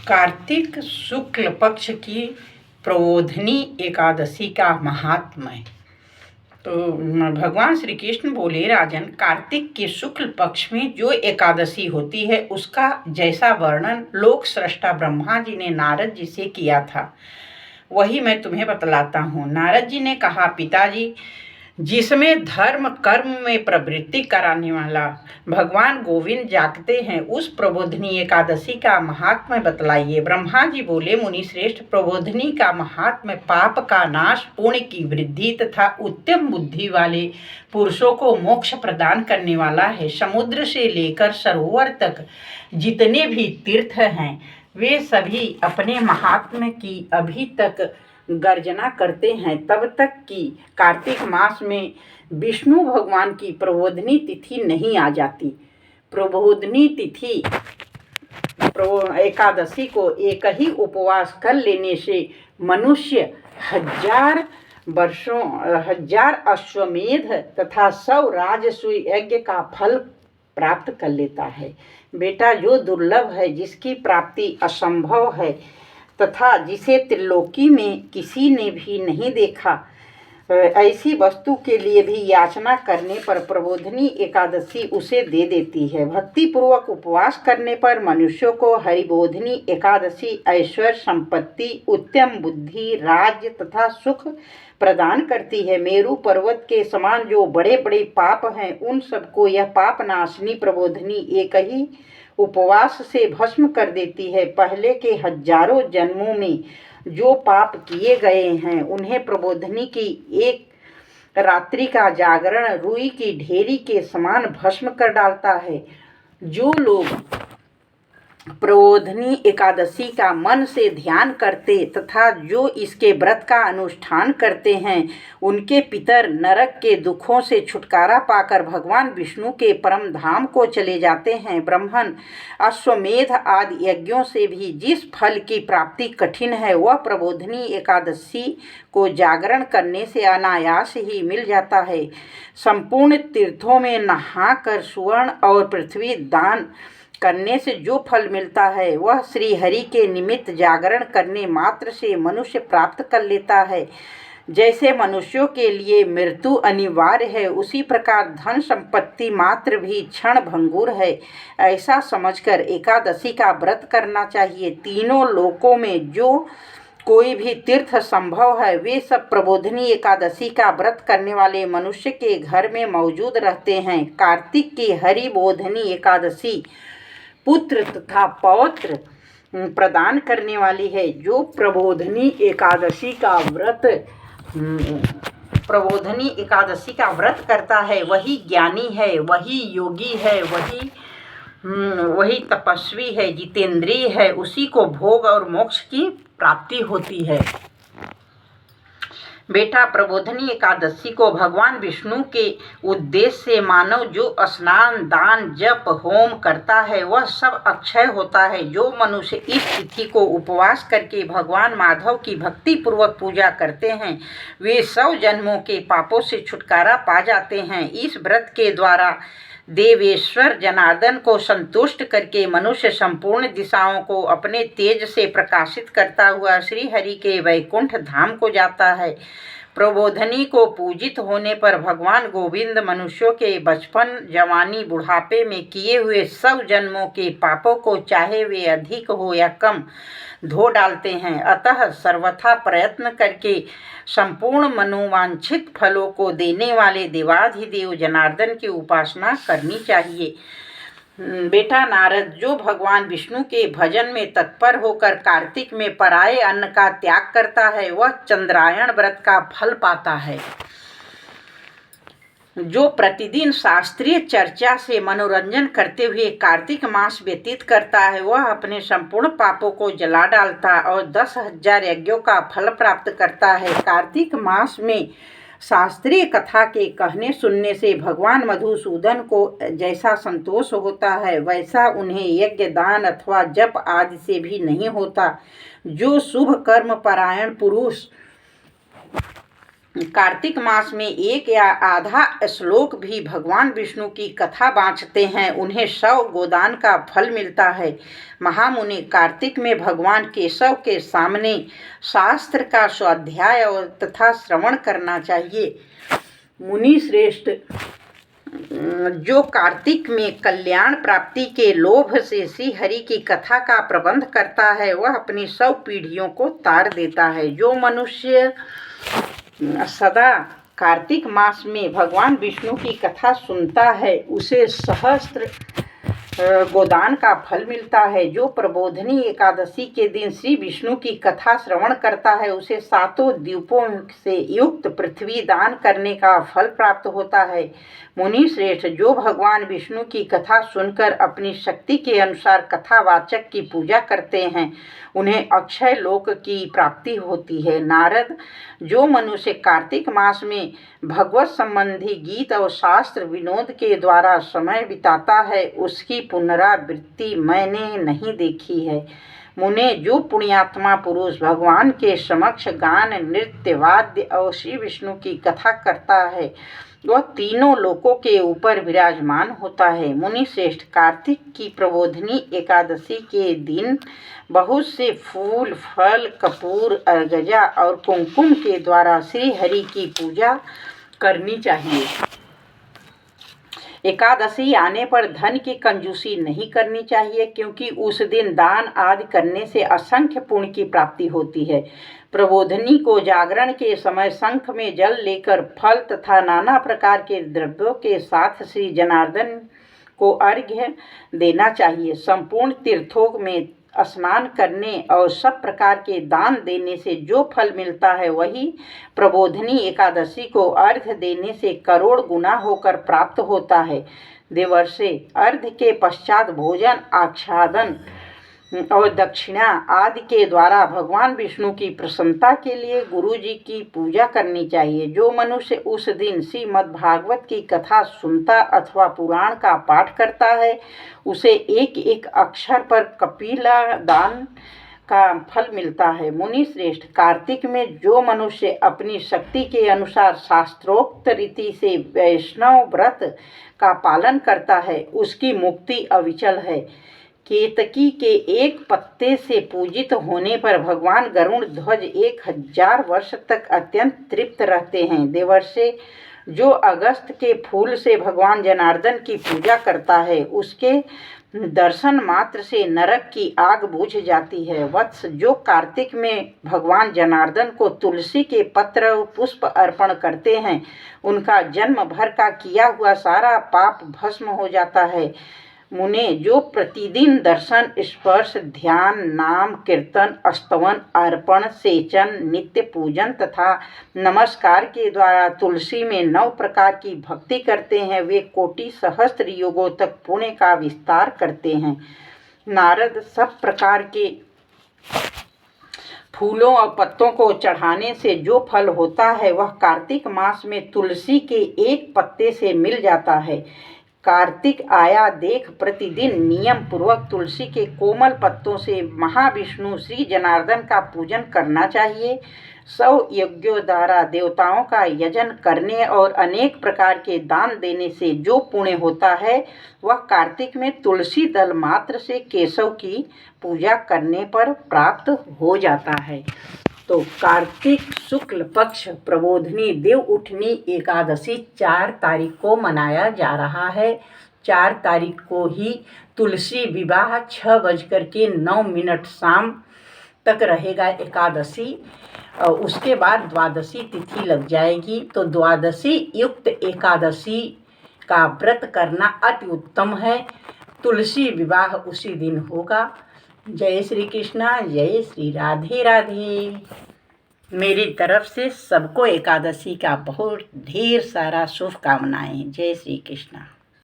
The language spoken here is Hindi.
कार्तिक शुक्ल पक्ष की प्रबोधिनी एकादशी का महात्म्य। तो भगवान श्री कृष्ण बोले, राजन, कार्तिक के शुक्ल पक्ष में जो एकादशी होती है उसका जैसा वर्णन लोक सृष्टा ब्रह्मा जी ने नारद जी से किया था वही मैं तुम्हें बतलाता हूँ। नारद जी ने कहा, पिताजी, जिसमें धर्म कर्म में प्रवृत्ति कराने वाला भगवान गोविंद जागते हैं, उस प्रबोधिनी एकादशी का महात्म्य बतलाइए। ब्रह्मा जी बोले, मुनि श्रेष्ठ, प्रबोधिनी का महात्म्य पाप का नाश, पुण्य की वृद्धि तथा उत्तम बुद्धि वाले पुरुषों को मोक्ष प्रदान करने वाला है। समुद्र से लेकर सरोवर तक जितने भी तीर्थ हैं वे सभी अपने महात्म्य की अभी तक गर्जना करते हैं, तब तक कि कार्तिक मास में विष्णु भगवान की प्रबोधिनी तिथि नहीं आ जाती। प्रबोधिनी तिथि एकादशी को एक ही उपवास कर लेने से मनुष्य 1000 अश्वमेध तथा 100 राजसूय यज्ञ का फल प्राप्त कर लेता है। बेटा, जो दुर्लभ है, जिसकी प्राप्ति असंभव है तथा जिसे त्रिलोकी में किसी ने भी नहीं देखा, ऐसी वस्तु के लिए भी याचना करने पर प्रबोधिनी एकादशी उसे दे देती है। भक्ति पूर्वक उपवास करने पर मनुष्यों को हरिबोधिनी एकादशी ऐश्वर्य, संपत्ति, उत्तम बुद्धि, राज्य तथा सुख प्रदान करती है। मेरु पर्वत के समान जो बड़े बड़े पाप हैं, उन सबको यह पाप नाशनी प्रबोधिनी एक ही उपवास से भस्म कर देती है। पहले के हजारों जन्मों में जो पाप किए गए हैं, उन्हें प्रबोधिनी की एक रात्रि का जागरण रुई की ढेरी के समान भस्म कर डालता है। जो लोग प्रबोधिनी एकादशी का मन से ध्यान करते तथा जो इसके व्रत का अनुष्ठान करते हैं, उनके पितर नरक के दुखों से छुटकारा पाकर भगवान विष्णु के परम धाम को चले जाते हैं। ब्राह्मण, अश्वमेध आदि यज्ञों से भी जिस फल की प्राप्ति कठिन है, वह प्रबोधिनी एकादशी को जागरण करने से अनायास ही मिल जाता है। संपूर्ण तीर्थों में नहाकर सुवर्ण और पृथ्वी दान करने से जो फल मिलता है, वह श्री हरि के निमित्त जागरण करने मात्र से मनुष्य प्राप्त कर लेता है। जैसे मनुष्यों के लिए मृत्यु अनिवार्य है, उसी प्रकार धन संपत्ति मात्र भी क्षण भंगुर है। ऐसा समझकर एकादशी का व्रत करना चाहिए। तीनों लोकों में जो कोई भी तीर्थ संभव है, वे सब प्रबोधिनी एकादशी का व्रत करने वाले मनुष्य के घर में मौजूद रहते हैं। कार्तिक की हरिबोधिनी एकादशी पुत्र तथा पौत्र प्रदान करने वाली है। जो प्रबोधिनी एकादशी का व्रत करता है, वही ज्ञानी है, वही योगी है, वही तपस्वी है, जितेंद्रिय है। उसी को भोग और मोक्ष की प्राप्ति होती है। बेटा, प्रबोधिनी एकादशी को भगवान विष्णु के उद्देश्य से मानव जो स्नान, दान, जप, होम करता है, वह सब अक्षय होता है। जो मनुष्य इस तिथि को उपवास करके भगवान माधव की भक्ति पूर्वक पूजा करते हैं, वे 100 जन्मों के पापों से छुटकारा पा जाते हैं। इस व्रत के द्वारा देवेश्वर जनार्दन को संतुष्ट करके मनुष्य संपूर्ण दिशाओं को अपने तेज से प्रकाशित करता हुआ श्री हरि के वैकुंठ धाम को जाता है। प्रबोधिनी को पूजित होने पर भगवान गोविंद मनुष्यों के बचपन, जवानी, बुढ़ापे में किए हुए 100 जन्मों के पापों को, चाहे वे अधिक हो या कम, धो डालते हैं। अतः सर्वथा प्रयत्न करके संपूर्ण मनोवांछित फलों को देने वाले देवाधिदेव जनार्दन की उपासना करनी चाहिए। बेटा नारद, जो भगवान विष्णु के भजन में तत्पर होकर कार्तिक में पराये अन्न का त्याग करता है, वह चंद्रायण व्रत का फल पाता है। जो प्रतिदिन शास्त्रीय चर्चा से मनोरंजन करते हुए कार्तिक मास व्यतीत करता है, वह अपने संपूर्ण पापों को जला डालता और 10,000 यज्ञों का फल प्राप्त करता है। कार्तिक मास में शास्त्रीय कथा के कहने सुनने से भगवान मधुसूदन को जैसा संतोष होता है, वैसा उन्हें यज्ञ, दान अथवा जप आदि से भी नहीं होता। जो शुभ कर्म परायण पुरुष कार्तिक मास में एक या आधा श्लोक भी भगवान विष्णु की कथा बाँचते हैं, उन्हें 100 गोदान का फल मिलता है। महामुनि, कार्तिक में भगवान केशव के सामने शास्त्र का स्वाध्याय और तथा श्रवण करना चाहिए। मुनि श्रेष्ठ, जो कार्तिक में कल्याण प्राप्ति के लोभ से श्री हरि की कथा का प्रबंध करता है, वह अपनी 100 पीढ़ियों को तार देता है। जो मनुष्य सदा कार्तिक मास में भगवान विष्णु की कथा सुनता है, उसे सहस्त्र गोदान का फल मिलता है। जो प्रबोधनी एकादशी के दिन श्री विष्णु की कथा श्रवण करता है, उसे 7 द्वीपों से युक्त पृथ्वी दान करने का फल प्राप्त होता है। मुनि श्रेष्ठ, जो भगवान विष्णु की कथा सुनकर अपनी शक्ति के अनुसार कथावाचक की पूजा करते हैं, उन्हें अक्षय लोक की प्राप्ति होती है। नारद, जो मनुष्य कार्तिक मास में भगवत संबंधी गीत और शास्त्र विनोद के द्वारा समय बिताता है, उसकी पुनरावृत्ति मैंने नहीं देखी है। मुने, जो पुण्यात्मा पुरुष भगवान के समक्ष गान, नृत्य, वाद्य और श्री विष्णु की कथा करता है, वह तीनों लोकों के ऊपर विराजमान होता है। मुनि श्रेष्ठ, कार्तिक की प्रबोधनी एकादशी के दिन बहुत से फूल, फल, कपूर, अर्गजा और कुमकुम के द्वारा श्री हरि की पूजा करनी चाहिए। एकादशी आने पर धन की कंजूसी नहीं करनी चाहिए, क्योंकि उस दिन दान आदि करने से असंख्य पुण्य की प्राप्ति होती है। प्रबोधनी को जागरण के समय शंख में जल लेकर फल तथा नाना प्रकार के द्रव्यों के साथ श्री जनार्दन को अर्घ्य देना चाहिए। संपूर्ण तीर्थों में स्नान करने और सब प्रकार के दान देने से जो फल मिलता है, वही प्रबोधनी एकादशी को अर्घ्य देने से करोड़ गुना होकर प्राप्त होता है। देवर्षे, अर्घ्य के पश्चात भोजन, आच्छादन और दक्षिणा आदि के द्वारा भगवान विष्णु की प्रसन्नता के लिए गुरु जी की पूजा करनी चाहिए। जो मनुष्य उस दिन श्रीमद्भागवत की कथा सुनता अथवा पुराण का पाठ करता है, उसे एक एक अक्षर पर कपिला दान का फल मिलता है। मुनि श्रेष्ठ, कार्तिक में जो मनुष्य अपनी शक्ति के अनुसार शास्त्रोक्त रीति से वैष्णव व्रत का पालन करता है, उसकी मुक्ति अविचल है। केतकी के एक पत्ते से पूजित होने पर भगवान गरुड़ ध्वज 1000 वर्ष तक अत्यंत तृप्त रहते हैं। देवर्षे, जो अगस्त के फूल से भगवान जनार्दन की पूजा करता है, उसके दर्शन मात्र से नरक की आग बुझ जाती है। वत्स, जो कार्तिक में भगवान जनार्दन को तुलसी के पत्र और पुष्प अर्पण करते हैं, उनका जन्म भर का किया हुआ सारा पाप भस्म हो जाता है। मुने, जो प्रतिदिन दर्शन, स्पर्श, ध्यान, नाम कीर्तन, स्तवन, अर्पण, सेचन, नित्य पूजन तथा नमस्कार के द्वारा तुलसी में 9 प्रकार की भक्ति करते हैं, वे कोटि सहस्त्र युगों तक पुण्य का विस्तार करते हैं। नारद, सब प्रकार के फूलों और पत्तों को चढ़ाने से जो फल होता है, वह कार्तिक मास में तुलसी के एक पत्ते से मिल जाता है। कार्तिक आया देख प्रतिदिन नियम पूर्वक तुलसी के कोमल पत्तों से महाविष्णु श्री जनार्दन का पूजन करना चाहिए। 100 यज्ञों द्वारा देवताओं का यजन करने और अनेक प्रकार के दान देने से जो पुण्य होता है, वह कार्तिक में तुलसी दल मात्र से केशव की पूजा करने पर प्राप्त हो जाता है। तो कार्तिक शुक्ल पक्ष प्रबोधनी देव उठनी एकादशी 4 तारीख को मनाया जा रहा है। 4 तारीख को ही तुलसी विवाह 6:09 शाम तक रहेगा एकादशी, और उसके बाद द्वादशी तिथि लग जाएगी। तो द्वादशी युक्त एकादशी का व्रत करना अति उत्तम है। तुलसी विवाह उसी दिन होगा। जय श्री कृष्णा, जय श्री राधे राधे। मेरी तरफ से सबको एकादशी का बहुत ढेर सारा शुभकामनाएं। जय श्री कृष्णा।